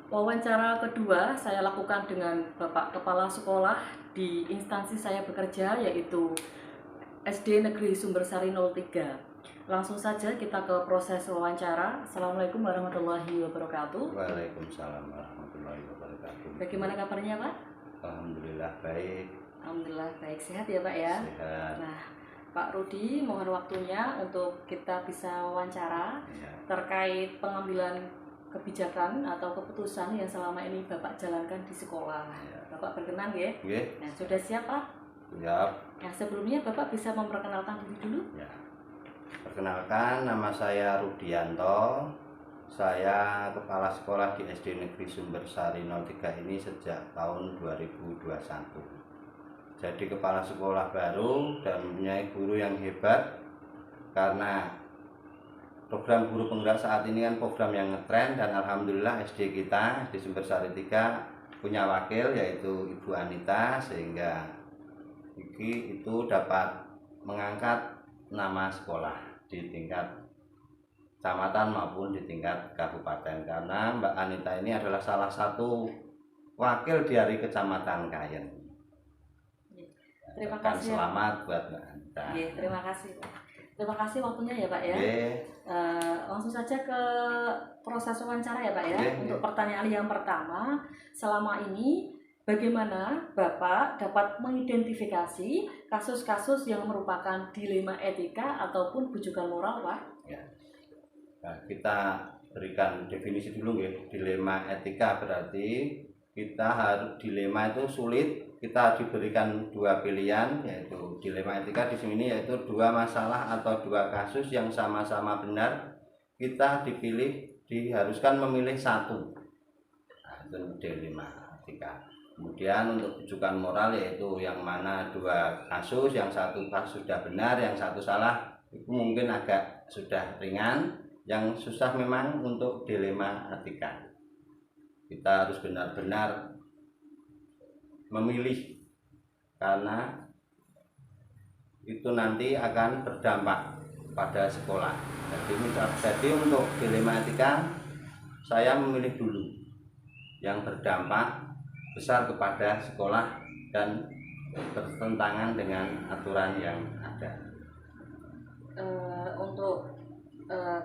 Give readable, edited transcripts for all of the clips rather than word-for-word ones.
Wawancara kedua saya lakukan dengan Bapak Kepala Sekolah di instansi saya bekerja, yaitu SD Negeri Sumbersari 03. Langsung saja kita ke proses wawancara. Assalamualaikum warahmatullahi wabarakatuh. Waalaikumsalam warahmatullahi wabarakatuh. Bagaimana kabarnya Pak? Alhamdulillah baik. Alhamdulillah baik, sehat ya Pak ya? Sehat. Nah, Pak Rudi, mohon waktunya untuk kita bisa wawancara Ya. terkait pengambilan kebijakan atau keputusan yang selama ini Bapak jalankan di sekolah. Ya. Bapak berkenan ya? Oke. Nah, sudah siap Pak? Siap. Nah, sebelumnya Bapak bisa memperkenalkan diri dulu? Ya. Perkenalkan, nama saya Rudianto. Saya kepala sekolah di SD Negeri Sumbersari 03 ini sejak tahun 2021. Jadi kepala sekolah baru dan mempunyai guru yang hebat, karena program guru penggerak saat ini kan program yang ngetren, dan alhamdulillah SD kita di Sumbersari 3 punya wakil yaitu Ibu Anita, sehingga itu dapat mengangkat nama sekolah di tingkat kecamatan maupun di tingkat kabupaten, karena Mbak Anita ini adalah salah satu wakil dari Kecamatan Kayen. Terima Dan kasih. selamat buat Mbak Anita. Ya, terima kasih Pak. Terima kasih waktunya ya Pak ya. Oke. Langsung saja ke proses wawancara ya Pak ya. Oke. Untuk pertanyaan yang pertama, selama ini bagaimana Bapak dapat mengidentifikasi kasus-kasus yang merupakan dilema etika ataupun bujukan moral Pak? Nah, kita berikan definisi dulu ya. Dilema etika berarti kita harus, dilema itu sulit, kita diberikan dua pilihan, yaitu dilema etika di sini yaitu dua masalah atau dua kasus yang sama-sama benar, kita diharuskan memilih satu. Nah, itu dilema etika. Kemudian untuk rujukan moral yaitu yang mana dua kasus, yang satu kasus sudah benar, yang satu salah, itu mungkin agak sudah ringan. Yang susah memang untuk dilema etika. Kita harus benar-benar memilih, karena itu nanti akan berdampak pada sekolah. Jadi untuk dilema etika saya memilih dulu yang berdampak besar kepada sekolah dan bertentangan dengan aturan yang ada. Untuk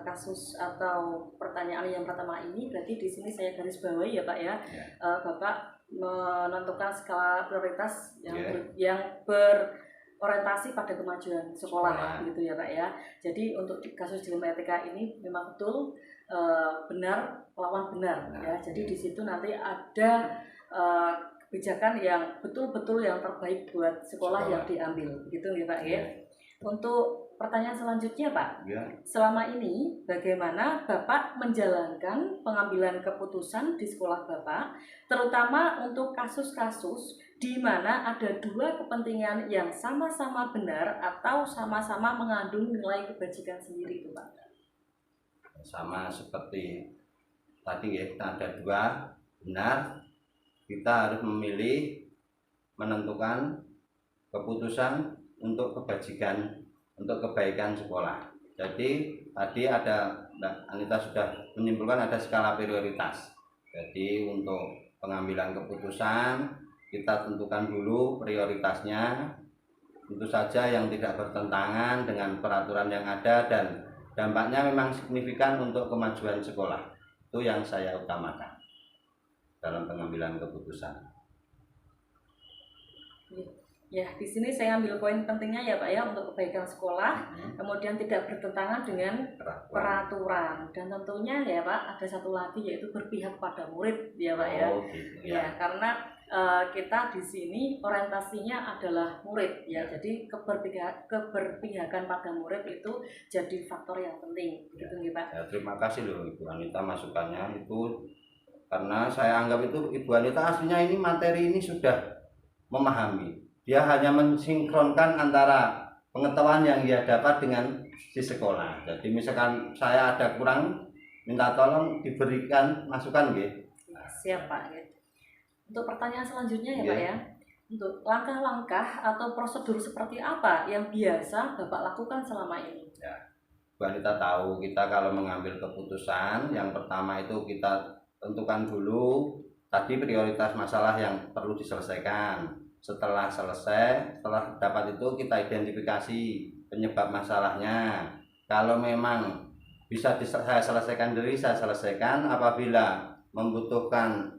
kasus atau pertanyaan yang pertama ini, berarti di sini saya garis bawahi ya Pak ya. Bapak menentukan skala prioritas yang berorientasi pada kemajuan sekolah gitu ya Pak ya. Jadi untuk kasus dilema etika ini memang betul benar lawan benar ya. Jadi di situ nanti ada kebijakan yang betul-betul yang terbaik buat sekolah yang diambil gitu ya Pak ya. Untuk pertanyaan selanjutnya Pak, selama ini bagaimana Bapak menjalankan pengambilan keputusan di sekolah Bapak, terutama untuk kasus-kasus di mana ada dua kepentingan yang sama-sama benar atau sama-sama mengandung nilai kebajikan sendiri itu Pak? Sama seperti tadi ya, kita ada dua benar, kita harus memilih, menentukan keputusan untuk kebaikan sekolah. Jadi tadi ada Mbak Anita sudah menyimpulkan ada skala prioritas. Jadi untuk pengambilan keputusan kita tentukan dulu prioritasnya, tentu saja yang tidak bertentangan dengan peraturan yang ada dan dampaknya memang signifikan untuk kemajuan sekolah. Itu yang saya utamakan dalam pengambilan keputusan. Ya, di sini saya ambil poin pentingnya ya Pak ya, untuk kebaikan sekolah, kemudian tidak bertentangan dengan peraturan, dan tentunya ya Pak ada satu lagi yaitu berpihak pada murid ya Pak ya. Ya, karena kita di sini orientasinya adalah murid ya, jadi keberpihakan pada murid itu jadi faktor yang penting gitu ya Pak. Ya, terima kasih loh Ibu Anita masukannya itu, karena saya anggap itu Ibu Anita aslinya ini materi ini sudah memahami. Dia hanya mensinkronkan antara pengetahuan yang dia dapat dengan di sekolah. Jadi misalkan saya ada kurang, minta tolong diberikan masukan gitu. Siap Pak. Untuk pertanyaan selanjutnya ya Pak ya, untuk langkah-langkah atau prosedur seperti apa yang biasa Bapak lakukan selama ini? Ya, Bu Anita tahu kita kalau mengambil keputusan, yang pertama itu kita tentukan dulu tadi prioritas masalah yang perlu diselesaikan. Setelah dapat itu kita identifikasi penyebab masalahnya. Kalau memang bisa saya selesaikan diri, saya selesaikan. Apabila membutuhkan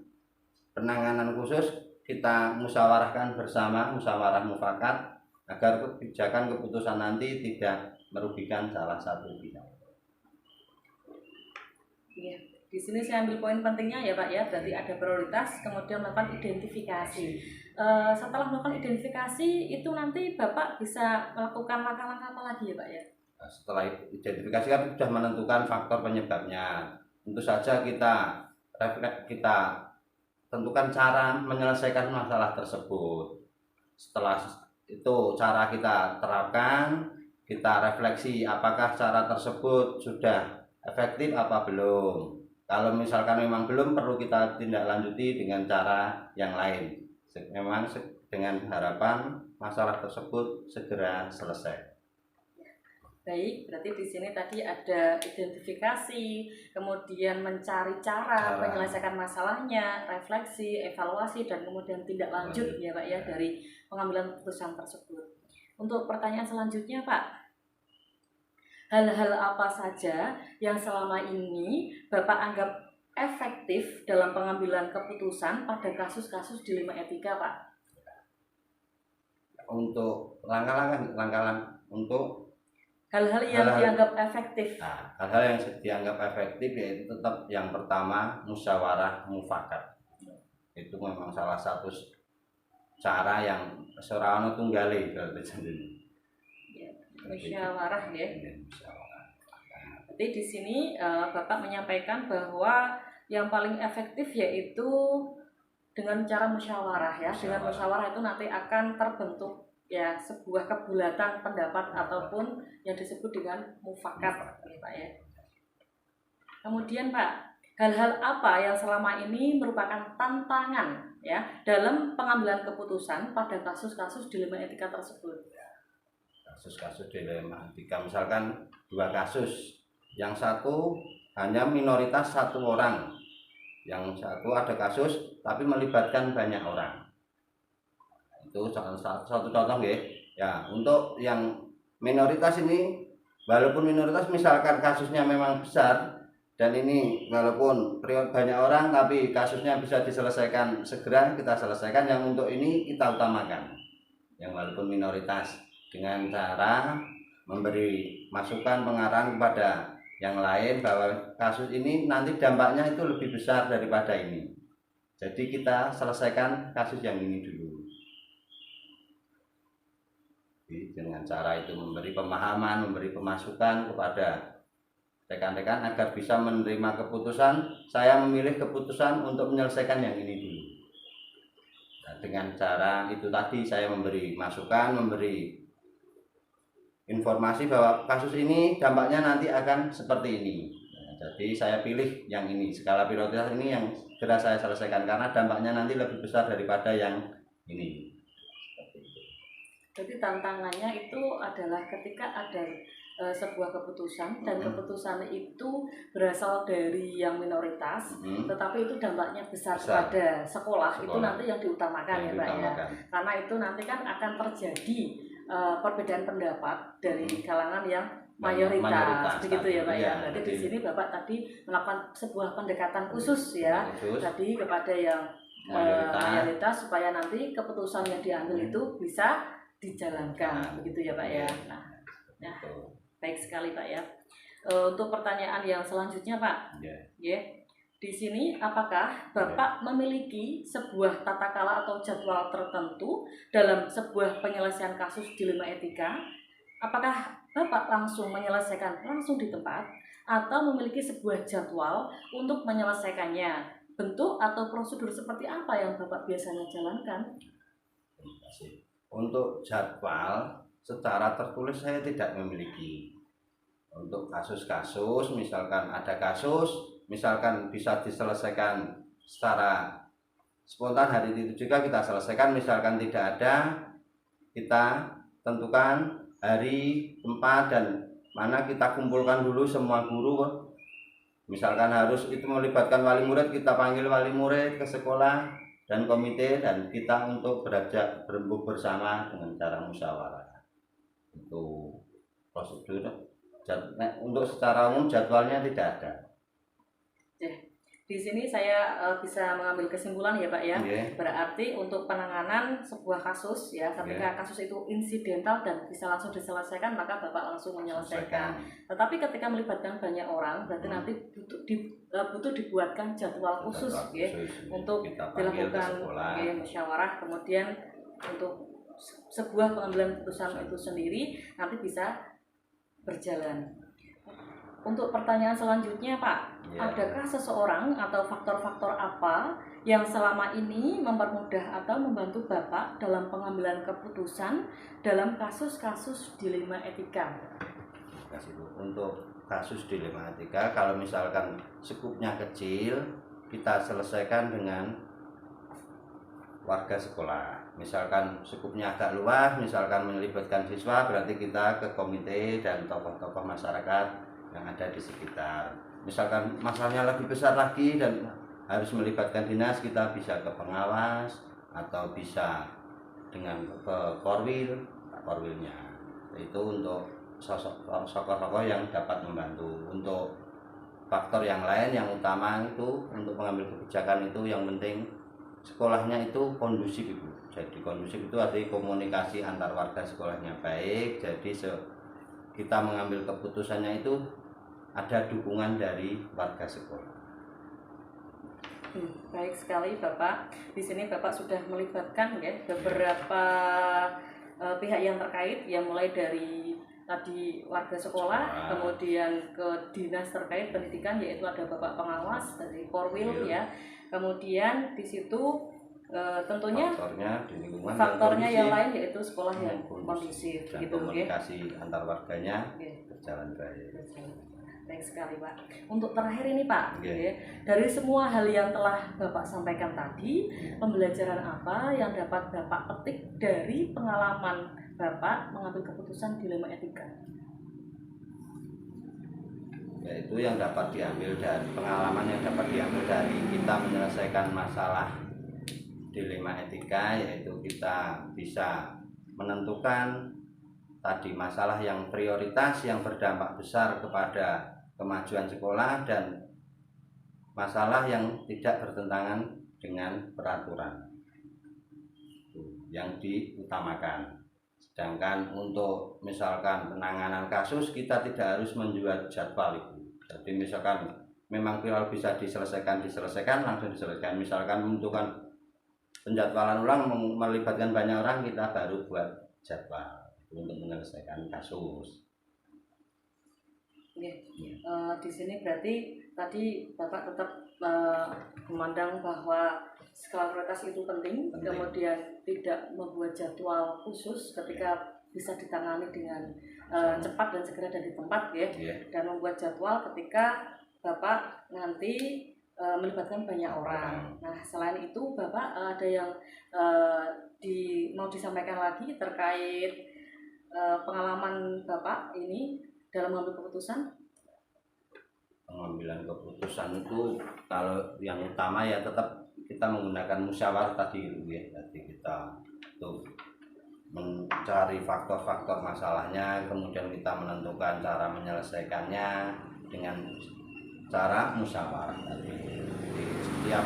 penanganan khusus, kita musyawarahkan bersama, musyawarah mufakat, agar kebijakan keputusan nanti tidak merugikan salah satu pihak. Iya, di sini saya ambil poin pentingnya ya Pak ya, berarti ada prioritas, kemudian melakukan identifikasi. Setelah melakukan identifikasi itu nanti Bapak bisa melakukan langkah-langkah apa lagi ya Pak ya? Setelah identifikasi kan sudah menentukan faktor penyebabnya. Tentu saja kita tentukan cara menyelesaikan masalah tersebut. Setelah itu cara kita terapkan, kita refleksi apakah cara tersebut sudah efektif apa belum. Kalau misalkan memang belum, perlu kita tindak lanjuti dengan cara yang lain. Memang dengan harapan masalah tersebut segera selesai. Baik, berarti di sini tadi ada identifikasi, kemudian mencari cara menyelesaikan masalahnya, refleksi, evaluasi, dan kemudian tindak lanjut ya Pak ya dari pengambilan keputusan tersebut. Untuk pertanyaan selanjutnya Pak, hal-hal apa saja yang selama ini Bapak anggap efektif dalam pengambilan keputusan pada kasus-kasus dilema etika Pak? Untuk langkah-langkah untuk hal-hal yang dianggap efektif. Nah, hal-hal yang dianggap efektif yaitu tetap yang pertama musyawarah mufakat. Itu memang salah satu cara yang seorang tunggale berarti. Musyawarah ya. Jadi di sini Bapak menyampaikan bahwa yang paling efektif yaitu dengan cara musyawarah ya. Dengan musyawarah itu nanti akan terbentuk ya sebuah kebulatan pendapat ataupun yang disebut dengan mufakat ya Pak ya. Kemudian Pak, hal-hal apa yang selama ini merupakan tantangan ya dalam pengambilan keputusan pada kasus-kasus dilema etika tersebut? Kasus-kasus dilema etika misalkan dua kasus, yang satu hanya minoritas satu orang, yang satu ada kasus tapi melibatkan banyak orang. Itu satu contoh ya. Untuk yang minoritas ini, walaupun minoritas misalkan kasusnya memang besar dan ini walaupun banyak orang tapi kasusnya bisa diselesaikan segera, kita selesaikan. Yang untuk ini kita utamakan yang walaupun minoritas dengan cara memberi masukan pengarahan kepada yang lain bahwa kasus ini nanti dampaknya itu lebih besar daripada ini, jadi kita selesaikan kasus yang ini dulu. Dengan cara itu memberi pemahaman, memberi pemasukan kepada rekan-rekan agar bisa menerima keputusan. Saya memilih keputusan untuk menyelesaikan yang ini dulu. Nah, dengan cara itu tadi saya memberi masukan, memberi informasi bahwa kasus ini dampaknya nanti akan seperti ini. Nah, jadi saya pilih yang ini, skala prioritas ini yang segera saya selesaikan karena dampaknya nanti lebih besar daripada yang ini. Jadi tantangannya itu adalah ketika ada sebuah keputusan dan keputusan itu berasal dari yang minoritas, tetapi itu dampaknya besar pada sekolah, itu nanti yang diutamakan ya Pak ya. Karena itu nanti kan akan terjadi perbedaan pendapat dari kalangan yang mayoritas begitu ya Pak ya. Berarti di sini Bapak tadi melakukan sebuah pendekatan khusus ya, tadi kepada yang mayoritas supaya nanti keputusan yang diambil itu bisa dijalankan begitu ya Pak ya. Nah, baik sekali Pak ya. Untuk pertanyaan yang selanjutnya Pak, di sini apakah Bapak memiliki sebuah tata cara atau jadwal tertentu dalam sebuah penyelesaian kasus dilema etika? Apakah Bapak langsung menyelesaikan langsung di tempat atau memiliki sebuah jadwal untuk menyelesaikannya? Bentuk atau prosedur seperti apa yang Bapak biasanya jalankan? Untuk jadwal secara tertulis saya tidak memiliki. Untuk kasus-kasus, misalkan ada kasus, misalkan bisa diselesaikan secara spontan hari itu juga kita selesaikan. Misalkan tidak ada, kita tentukan hari, tempat, dan mana kita kumpulkan dulu semua guru Misalkan harus itu melibatkan wali murid, kita panggil wali murid ke sekolah dan komite, dan kita untuk berembuk bersama dengan cara musyawarah. Itu prosedur. Untuk secara umum jadwalnya tidak ada. Di sini saya bisa mengambil kesimpulan ya Pak ya. Berarti untuk penanganan sebuah kasus ya, ketika kasus itu insidental dan bisa langsung diselesaikan, maka Bapak langsung menyelesaikan. Tetapi ketika melibatkan banyak orang, berarti nanti butuh dibuatkan jadwal khusus ya, untuk dilakukan musyawarah, kemudian untuk sebuah pengambilan keputusan itu sendiri nanti bisa berjalan. Untuk pertanyaan selanjutnya Pak, adakah seseorang atau faktor-faktor apa yang selama ini mempermudah atau membantu Bapak dalam pengambilan keputusan dalam kasus-kasus dilema etika? Untuk kasus dilema etika, kalau misalkan skupnya kecil, kita selesaikan dengan warga sekolah. Misalkan skupnya agak luas, misalkan melibatkan siswa, berarti kita ke komite dan tokoh-tokoh masyarakat yang ada di sekitar. Misalkan masalahnya lebih besar lagi dan harus melibatkan dinas, kita bisa ke pengawas atau bisa dengan ke korwilnya. Itu untuk sosok-sosok yang dapat membantu. Untuk faktor yang lain yang utama itu untuk mengambil kebijakan itu yang penting sekolahnya itu kondusif Ibu. Jadi kondusif itu artinya komunikasi antar warga sekolahnya baik. Jadi kita mengambil keputusannya itu ada dukungan dari warga sekolah. Baik sekali Bapak. Di sini Bapak sudah melibatkan ya beberapa pihak yang terkait, yang mulai dari tadi warga sekolah, kemudian ke dinas terkait pendidikan, yaitu ada Bapak pengawas dari Korwil ya. Kemudian di situ tentunya faktornya yang lain yaitu sekolah yang kondusif dan gitu, komunikasi antar warganya berjalan baik. Baik sekali Pak. Untuk terakhir ini Pak, dari semua hal yang telah Bapak sampaikan tadi, pembelajaran apa yang dapat Bapak petik dari pengalaman Bapak mengambil keputusan dilema etika? Yaitu yang dapat diambil dari pengalaman yang dapat diambil dari kita menyelesaikan masalah dilema etika, yaitu kita bisa menentukan tadi masalah yang prioritas yang berdampak besar kepada kemajuan sekolah dan masalah yang tidak bertentangan dengan peraturan yang diutamakan. Sedangkan untuk misalkan penanganan kasus, kita tidak harus menjual jadwal itu. Jadi misalkan memang viral bisa diselesaikan langsung diselesaikan. Misalkan membutuhkan penjadwalan ulang melibatkan banyak orang, kita baru buat jadwal untuk menyelesaikan kasus. Di sini berarti tadi Bapak tetap memandang bahwa skala prioritas itu penting, kemudian tidak membuat jadwal khusus ketika bisa ditangani dengan cepat dan segera dari tempat dan membuat jadwal ketika Bapak nanti melibatkan banyak orang. Nah, selain itu Bapak ada yang mau disampaikan lagi terkait pengalaman Bapak ini dalam mengambil keputusan? Pengambilan keputusan itu kalau yang utama ya tetap kita menggunakan musyawarah tadi ya. Jadi kita tuh mencari faktor-faktor masalahnya, kemudian kita menentukan cara menyelesaikannya dengan cara musyawarah. Jadi setiap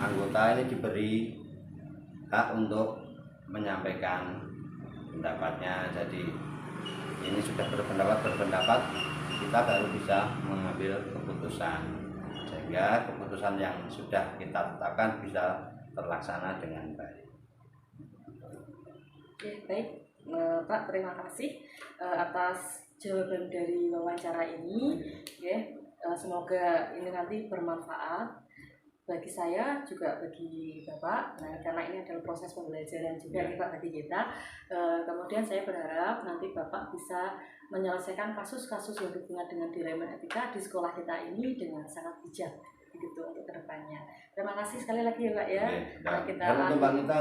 anggota ini diberi hak untuk menyampaikan pendapatnya. Jadi ini sudah berpendapat, kita baru bisa mengambil keputusan, sehingga keputusan yang sudah kita tetapkan bisa terlaksana dengan baik. Baik Pak, terima kasih atas jawaban dari wawancara ini. Semoga ini nanti bermanfaat bagi saya juga bagi Bapak. Nah, karena ini adalah proses pembelajaran juga Pak bagi kita. Kemudian saya berharap nanti Bapak bisa menyelesaikan kasus-kasus yang berhubungan dengan dilema etika di sekolah kita ini dengan sangat bijak begitu untuk kedepannya. Terima kasih sekali lagi ya Pak ya. Dan untuk Mbak Nita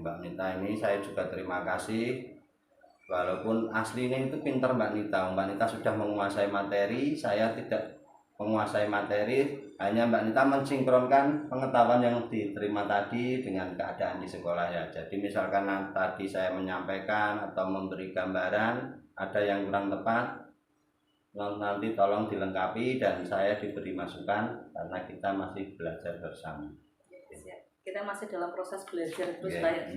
Mbak Nita ini saya juga terima kasih Walaupun aslinya itu pinter Mbak Nita sudah menguasai materi, saya tidak menguasai materi, hanya Mbak Nita mensinkronkan pengetahuan yang diterima tadi dengan keadaan di sekolah ya. Jadi misalkan tadi saya menyampaikan atau memberi gambaran, ada yang kurang tepat, nanti tolong dilengkapi dan saya diberi masukan karena kita masih belajar bersama. Kita masih dalam proses belajar terus Pak.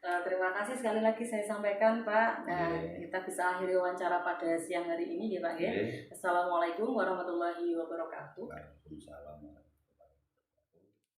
Terima kasih sekali lagi saya sampaikan Pak. Nah, kita bisa akhiri wawancara pada siang hari ini ya Pak ya. Assalamualaikum warahmatullahi wabarakatuh. Waalaikumsalam.